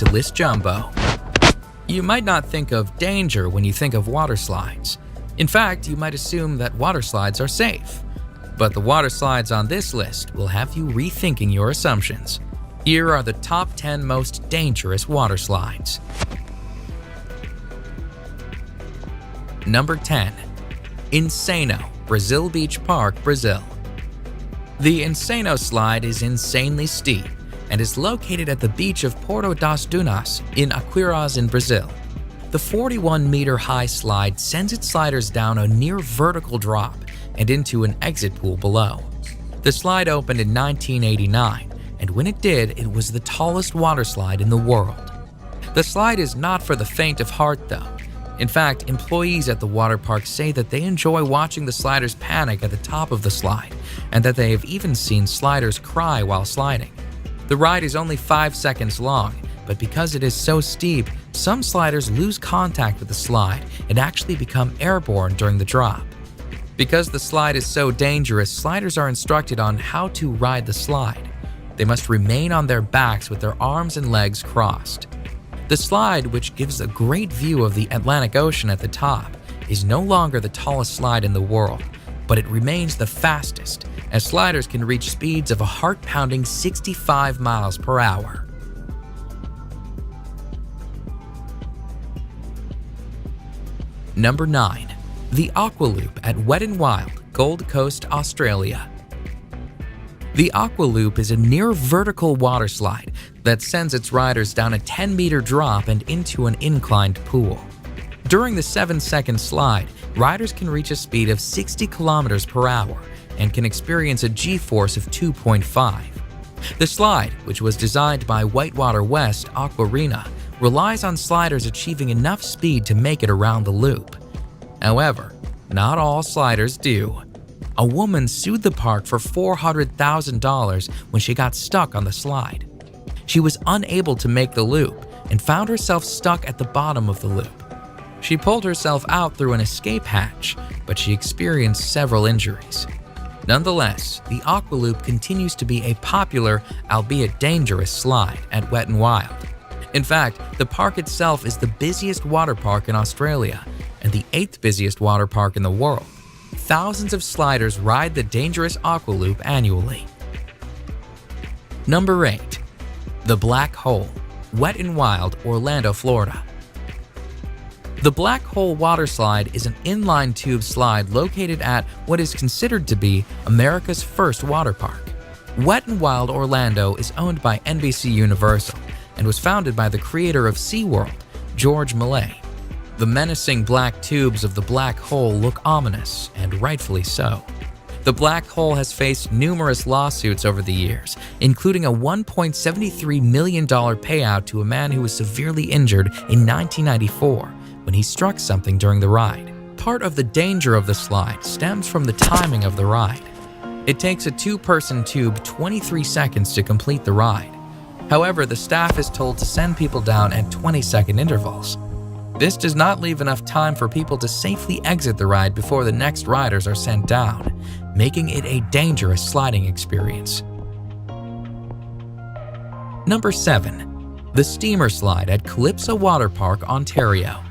to list jumbo. You might not think of danger when you think of water slides. In fact, you might assume that water slides are safe. But the water slides on this list will have you rethinking your assumptions. Here are the top 10 most dangerous water slides. Number 10. Insano, Brazil Beach Park, Brazil. The Insano slide is insanely steep and is located at the beach of Porto das Dunas in Aquiraz in Brazil. The 41-meter-high slide sends its sliders down a near vertical drop and into an exit pool below. The slide opened in 1989, and when it did, it was the tallest water slide in the world. The slide is not for the faint of heart, though. In fact, employees at the water park say that they enjoy watching the sliders panic at the top of the slide, and that they have even seen sliders cry while sliding. The ride is only 5 seconds long, but because it is so steep, some sliders lose contact with the slide and actually become airborne during the drop. Because the slide is so dangerous, sliders are instructed on how to ride the slide. They must remain on their backs with their arms and legs crossed. The slide, which gives a great view of the Atlantic Ocean at the top, is no longer the tallest slide in the world, but it remains the fastest, as sliders can reach speeds of a heart-pounding 65 miles per hour. Number 9. The Aqualoop at Wet n Wild, Gold Coast, Australia. The Aqualoop is a near-vertical water slide that sends its riders down a 10-meter drop and into an inclined pool. During the 7-second slide, riders can reach a speed of 60 kilometers per hour and can experience a G-force of 2.5. The slide, which was designed by Whitewater West Aquarena, relies on sliders achieving enough speed to make it around the loop. However, not all sliders do. A woman sued the park for $400,000 when she got stuck on the slide. She was unable to make the loop and found herself stuck at the bottom of the loop. She pulled herself out through an escape hatch, but she experienced several injuries. Nonetheless, the Aqualoop continues to be a popular, albeit dangerous, slide at Wet n Wild. In fact, the park itself is the busiest water park in Australia and the 8th busiest water park in the world. Thousands of sliders ride the dangerous Aqualoop annually. Number 8. The Black Hole, Wet n Wild, Orlando, Florida. The Black Hole water slide is an inline tube slide located at what is considered to be America's first water park. Wet n Wild Orlando is owned by NBC Universal and was founded by the creator of SeaWorld, George Millay. The menacing black tubes of the Black Hole look ominous, and rightfully so. The Black Hole has faced numerous lawsuits over the years, including a $1.73 million payout to a man who was severely injured in 1994 when he struck something during the ride. Part of the danger of the slide stems from the timing of the ride. It takes a 2-person tube 23 seconds to complete the ride. However, the staff is told to send people down at 20-second intervals. This does not leave enough time for people to safely exit the ride before the next riders are sent down, making it a dangerous sliding experience. Number 7. The Steamer Slide at Calypso Water Park, Ontario.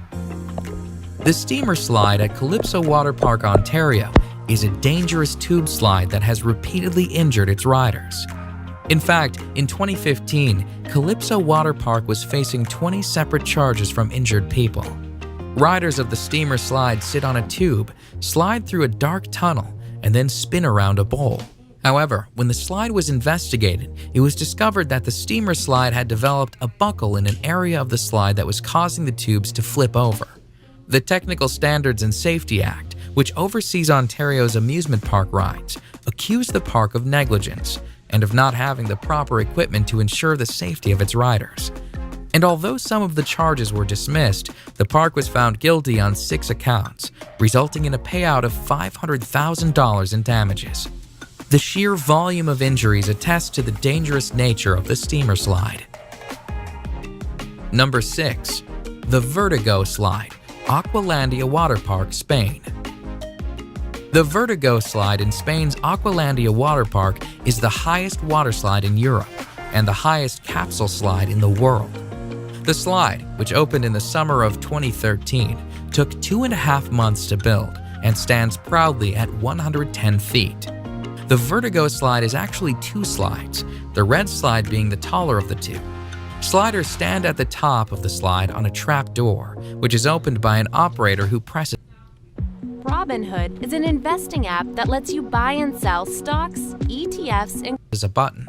The Steamer Slide at Calypso Water Park, Ontario is a dangerous tube slide that has repeatedly injured its riders. In fact, in 2015, Calypso Water Park was facing 20 separate charges from injured people. Riders of the steamer slide sit on a tube, slide through a dark tunnel, and then spin around a bowl. However, when the slide was investigated, it was discovered that the steamer slide had developed a buckle in an area of the slide that was causing the tubes to flip over. The Technical Standards and Safety Act, which oversees Ontario's amusement park rides, accused the park of negligence and of not having the proper equipment to ensure the safety of its riders. And although some of the charges were dismissed, the park was found guilty on 6 accounts, resulting in a payout of $500,000 in damages. The sheer volume of injuries attests to the dangerous nature of the steamer slide. Number 6. The Vertigo Slide, Aqualandia Water Park, Spain. The Vertigo Slide in Spain's Aqualandia Water Park is the highest water slide in Europe and the highest capsule slide in the world. The slide, which opened in the summer of 2013, took 2.5 months to build and stands proudly at 110 feet. The Vertigo slide is actually two slides, the red slide being the taller of the two. Sliders stand at the top of the slide on a trap door, which is opened by an operator who presses Robinhood is an investing app that lets you buy and sell stocks, ETFs, and a button.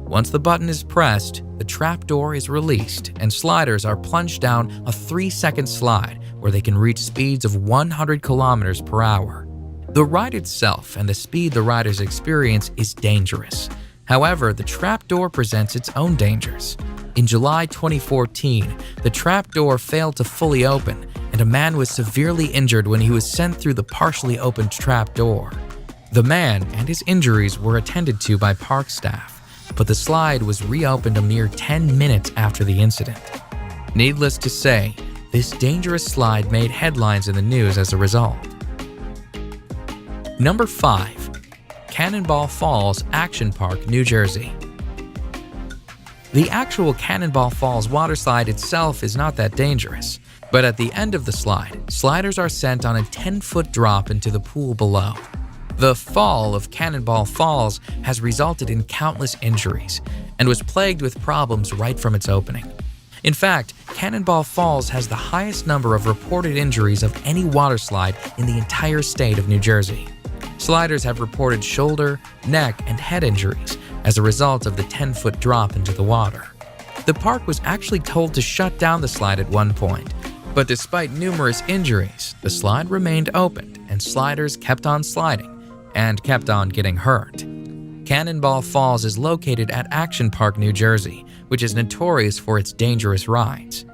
Once the button is pressed, the trap door is released and sliders are plunged down a 3-second slide where they can reach speeds of 100 kilometers per hour. The ride itself and the speed the riders experience is dangerous. However, the trapdoor presents its own dangers. In July 2014, the trapdoor failed to fully open, and a man was severely injured when he was sent through the partially opened trapdoor. The man and his injuries were attended to by park staff, but the slide was reopened a mere 10 minutes after the incident. Needless to say, this dangerous slide made headlines in the news as a result. Number 5. Cannonball Falls Action Park, New Jersey. The actual Cannonball Falls water slide itself is not that dangerous, but at the end of the slide, sliders are sent on a 10-foot drop into the pool below. The fall of Cannonball Falls has resulted in countless injuries and was plagued with problems right from its opening. In fact, Cannonball Falls has the highest number of reported injuries of any water slide in the entire state of New Jersey. Sliders have reported shoulder, neck, and head injuries as a result of the 10-foot drop into the water. The park was actually told to shut down the slide at one point, but despite numerous injuries, the slide remained opened and sliders kept on sliding and kept on getting hurt. Cannonball Falls is located at Action Park, New Jersey, which is notorious for its dangerous rides.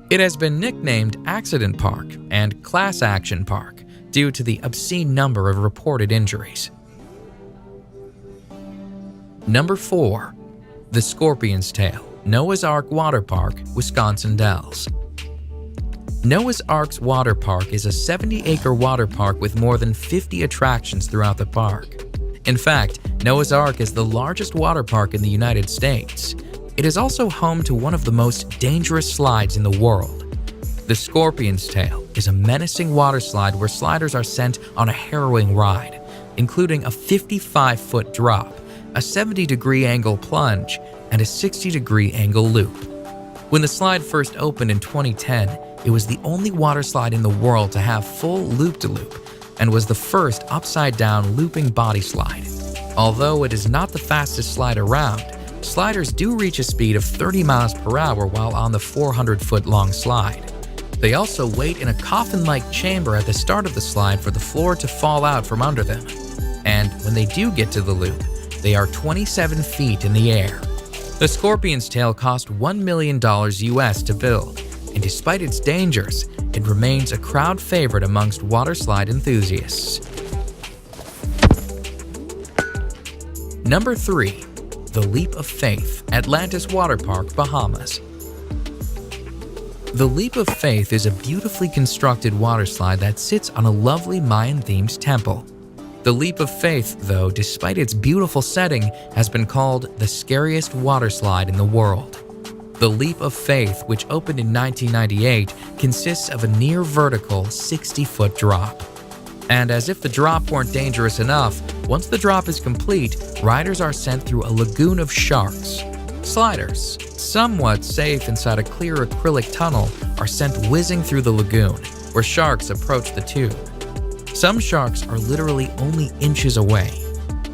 It has been nicknamed Accident Park and Class Action Park due to the obscene number of reported injuries. Number 4. The Scorpion's Tail, Noah's Ark Water Park, Wisconsin Dells. Noah's Ark's Water Park is a 70-acre water park with more than 50 attractions throughout the park. In fact, Noah's Ark is the largest water park in the United States. It is also home to one of the most dangerous slides in the world. The Scorpion's Tail is a menacing water slide where sliders are sent on a harrowing ride, including a 55-foot drop, a 70-degree angle plunge, and a 60-degree angle loop. When the slide first opened in 2010, it was the only water slide in the world to have full loop-de-loop and was the first upside-down looping body slide. Although it is not the fastest slide around, sliders do reach a speed of 30 miles per hour while on the 400-foot-long slide. They also wait in a coffin-like chamber at the start of the slide for the floor to fall out from under them. And when they do get to the loop, they are 27 feet in the air. The Scorpion's Tail cost $1 million US to build, and despite its dangers, it remains a crowd favorite amongst water slide enthusiasts. Number 3. The Leap of Faith, Atlantis Water Park, Bahamas. The Leap of Faith is a beautifully constructed water slide that sits on a lovely Mayan-themed temple. The Leap of Faith, though, despite its beautiful setting, has been called the scariest water slide in the world. The Leap of Faith, which opened in 1998, consists of a near-vertical 60-foot drop. And as if the drop weren't dangerous enough, once the drop is complete, riders are sent through a lagoon of sharks. Sliders, somewhat safe inside a clear acrylic tunnel, are sent whizzing through the lagoon, where sharks approach the tube. Some sharks are literally only inches away.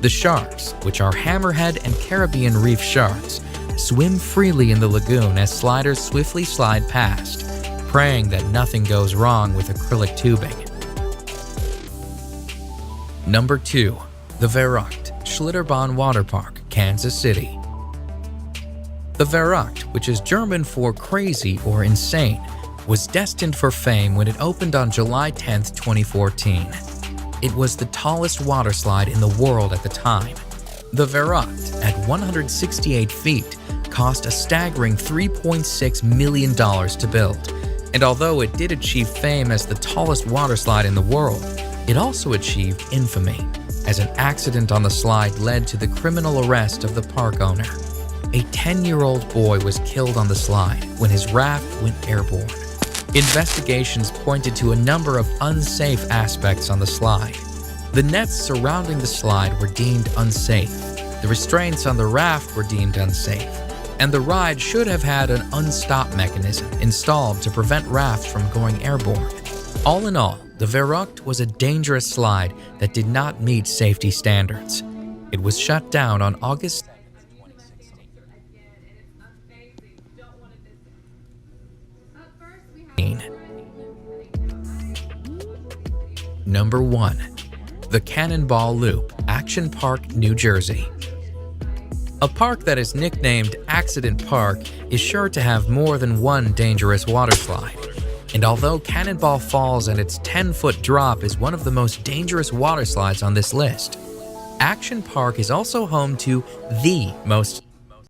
The sharks, which are hammerhead and Caribbean reef sharks, swim freely in the lagoon as sliders swiftly slide past, praying that nothing goes wrong with acrylic tubing. Number 2. The Verrückt Schlitterbahn Water Park, Kansas City. The Verrückt, which is German for crazy or insane, was destined for fame when it opened on July 10, 2014. It was the tallest water slide in the world at the time. The Verrückt, at 168 feet, cost a staggering $3.6 million to build. And although it did achieve fame as the tallest water slide in the world, it also achieved infamy, as an accident on the slide led to the criminal arrest of the park owner. a 10-year-old boy was killed on the slide when his raft went airborne. Investigations pointed to a number of unsafe aspects on the slide. The nets surrounding the slide were deemed unsafe, the restraints on the raft were deemed unsafe, and the ride should have had an unstop mechanism installed to prevent rafts from going airborne. All in all, the Verrückt was a dangerous slide that did not meet safety standards. It was shut down on August 2016. Number 1. The Cannonball Loop, Action Park, New Jersey. A park that is nicknamed Accident Park is sure to have more than one dangerous waterslide. And although Cannonball Falls and its 10-foot drop is one of the most dangerous waterslides on this list, Action Park is also home to the most